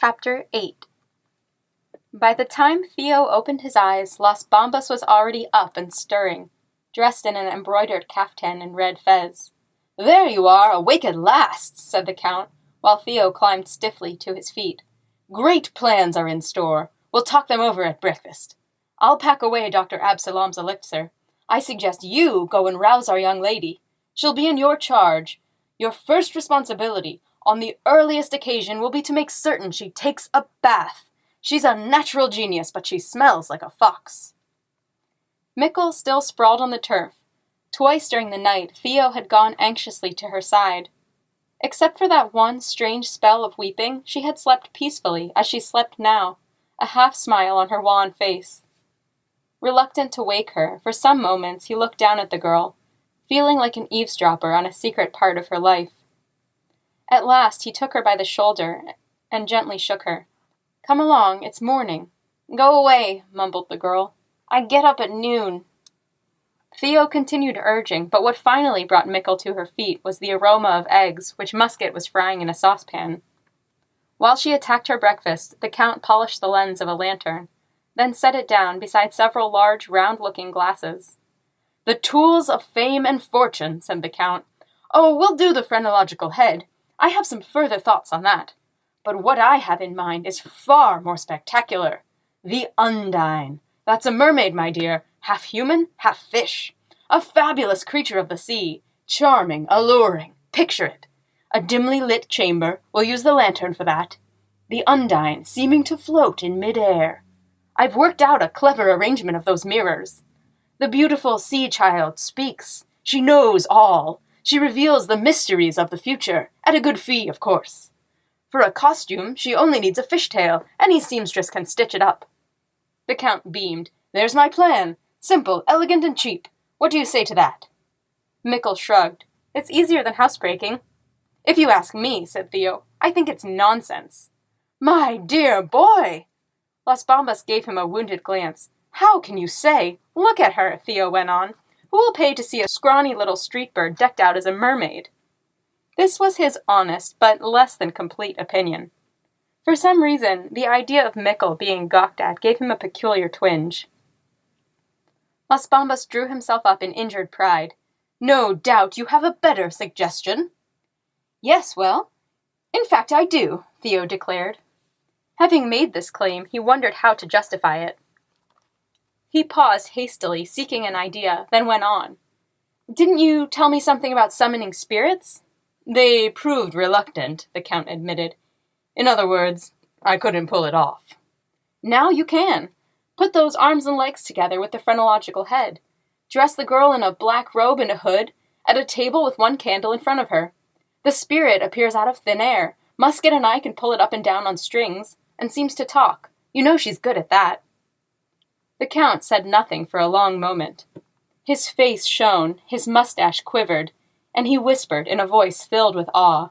Chapter 8. By the time Theo opened his eyes, Las Bambas was already up and stirring, dressed in an embroidered caftan and red fez. "There you are, awake at last," said the Count, while Theo climbed stiffly to his feet. "Great plans are in store. We'll talk them over at breakfast. I'll pack away Dr. Absalom's elixir. I suggest you go and rouse our young lady. She'll be in your charge. Your first responsibility, on the earliest occasion, will be to make certain she takes a bath. She's a natural genius, but she smells like a fox." Mickle still sprawled on the turf. Twice during the night, Theo had gone anxiously to her side. Except for that one strange spell of weeping, she had slept peacefully, as she slept now, a half-smile on her wan face. Reluctant to wake her, for some moments he looked down at the girl, feeling like an eavesdropper on a secret part of her life. At last he took her by the shoulder and gently shook her. "Come along, it's morning." "Go away," mumbled the girl. "I get up at noon." Theo continued urging, but what finally brought Mickle to her feet was the aroma of eggs, which Musket was frying in a saucepan. While she attacked her breakfast, the Count polished the lens of a lantern, then set it down beside several large, round-looking glasses. "The tools of fame and fortune," said the Count. "Oh, we'll do the phrenological head. I have some further thoughts on that. But what I have in mind is far more spectacular. The Undine. That's a mermaid, my dear, half human, half fish. A fabulous creature of the sea, charming, alluring. Picture it. A dimly lit chamber, we'll use the lantern for that. The Undine seeming to float in mid-air. I've worked out a clever arrangement of those mirrors. The beautiful sea child speaks. She knows all. She reveals the mysteries of the future, at a good fee, of course. For a costume, she only needs a fishtail. Any seamstress can stitch it up." The Count beamed. "There's my plan. Simple, elegant, and cheap. What do you say to that?" Mickle shrugged. "It's easier than housebreaking." "If you ask me," said Theo, "I think it's nonsense." "My dear boy!" Las Bambas gave him a wounded glance. "How can you say? Look at her," Theo went on. "Who will pay to see a scrawny little street bird decked out as a mermaid?" This was his honest, but less than complete opinion. For some reason, the idea of Mickle being gawked at gave him a peculiar twinge. Las Bambas drew himself up in injured pride. "No doubt you have a better suggestion." "Yes, well, in fact I do," Theo declared. Having made this claim, he wondered how to justify it. He paused hastily, seeking an idea, then went on. "Didn't you tell me something about summoning spirits?" "They proved reluctant," the Count admitted. "In other words, I couldn't pull it off." "Now you can. Put those arms and legs together with the phrenological head. Dress the girl in a black robe and a hood, at a table with one candle in front of her. The spirit appears out of thin air. Musket and I can pull it up and down on strings, and seems to talk. You know she's good at that." The Count said nothing for a long moment. His face shone, his mustache quivered, and he whispered in a voice filled with awe,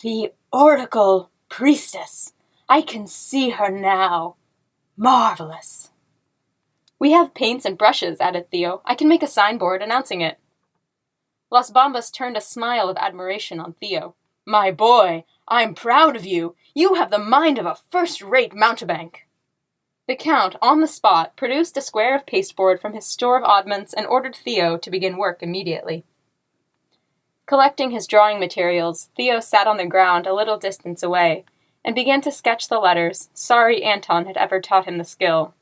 "The Oracle Priestess! I can see her now. Marvelous!" "We have paints and brushes," added Theo. "I can make a signboard announcing it." Las Bambas turned a smile of admiration on Theo. "My boy, I'm proud of you. You have the mind of a first-rate mountebank." The Count, on the spot, produced a square of pasteboard from his store of oddments and ordered Theo to begin work immediately. Collecting his drawing materials, Theo sat on the ground a little distance away and began to sketch the letters. Sorry Anton had ever taught him the skill.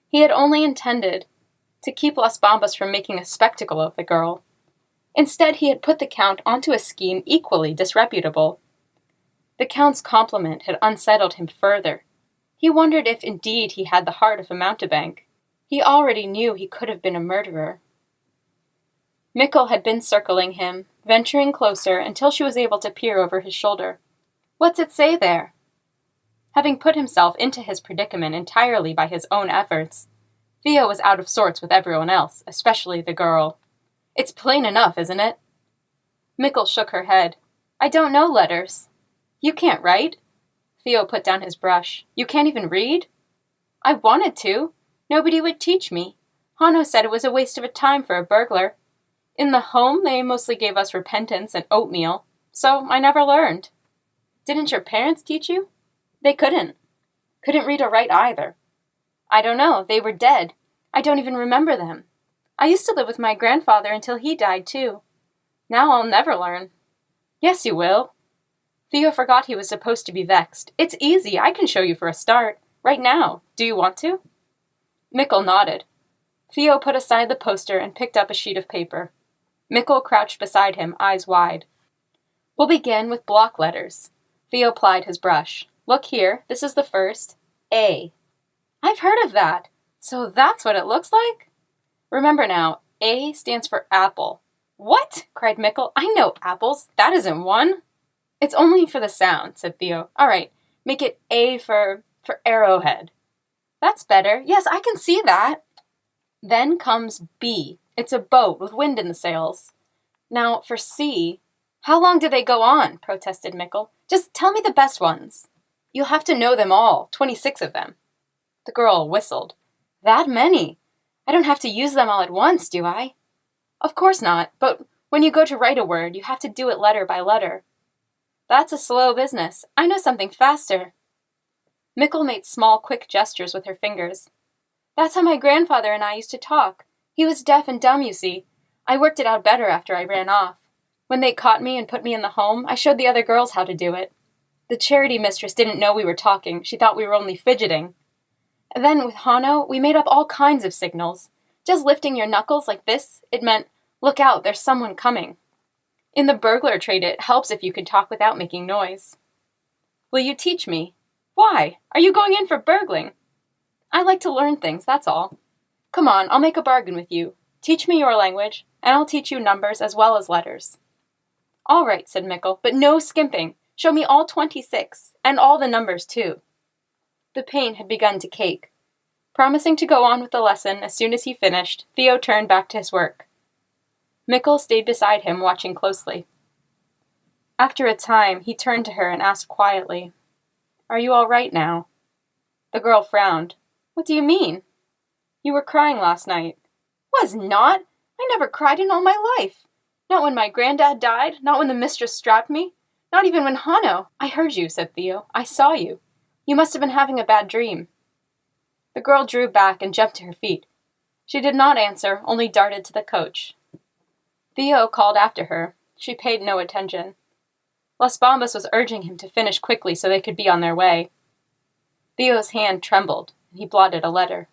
He had only intended to keep Las Bambas from making a spectacle of the girl. Instead, he had put the Count onto a scheme equally disreputable. The Count's compliment had unsettled him further. He wondered if indeed he had the heart of a mountebank. He already knew he could have been a murderer. Mickle had been circling him, venturing closer until she was able to peer over his shoulder. "What's it say there?" Having put himself into his predicament entirely by his own efforts, Theo was out of sorts with everyone else, especially the girl. "It's plain enough, isn't it?" Mickle shook her head. "I don't know letters." "You can't write?" Theo put down his brush. "You can't even read?" "I wanted to. Nobody would teach me. Hanno said it was a waste of time for a burglar. In the home, they mostly gave us repentance and oatmeal, so I never learned." "Didn't your parents teach you?" They couldn't. Couldn't read or write either. I don't know, they were dead. I don't even remember them. I used to live with my grandfather until he died, too. Now I'll never learn. Yes, you will. Theo forgot he was supposed to be vexed. It's easy, I can show you for a start. Right now. Do you want to? Mickle nodded. Theo put aside the poster and picked up a sheet of paper. Mickle crouched beside him, eyes wide. We'll begin with block letters. Theo plied his brush. Look here, this is the first. A. I've heard of that. So that's what it looks like? Remember now, A stands for apple. What? Cried Mickle. I know apples. That isn't one. It's only for the sound, said Theo. All right, make it A for arrowhead. That's better. Yes, I can see that. Then comes B. It's a boat with wind in the sails. Now, for C, how long do they go on? Protested Mickle. Just tell me the best ones. You'll have to know them all, 26 of them. The girl whistled. That many? I don't have to use them all at once, do I? Of course not, but when you go to write a word, you have to do it letter by letter. That's a slow business. I know something faster. Mickle made small, quick gestures with her fingers. That's how my grandfather and I used to talk. He was deaf and dumb, you see. I worked it out better after I ran off. When they caught me and put me in the home, I showed the other girls how to do it. The charity mistress didn't know we were talking. She thought we were only fidgeting. And then with Hano, we made up all kinds of signals. Just lifting your knuckles like this, it meant, look out, there's someone coming. In the burglar trade, it helps if you can talk without making noise. Will you teach me? Why? Are you going in for burgling? I like to learn things, that's all. Come on, I'll make a bargain with you. Teach me your language, and I'll teach you numbers as well as letters. All right, said Mickle, but no skimping. Show me all 26, and all the numbers, too. The pain had begun to cake. Promising to go on with the lesson as soon as he finished, Theo turned back to his work. Mickle stayed beside him, watching closely. After a time, he turned to her and asked quietly, Are you all right now? The girl frowned. What do you mean? You were crying last night. Was not. I never cried in all my life. Not when my granddad died, not when the mistress strapped me, not even when Hano. I heard you, said Theo. I saw you. You must have been having a bad dream. The girl drew back and jumped to her feet. She did not answer, only darted to the coach. Theo called after her. She paid no attention. Las Bambas was urging him to finish quickly so they could be on their way. Theo's hand trembled, and he blotted a letter.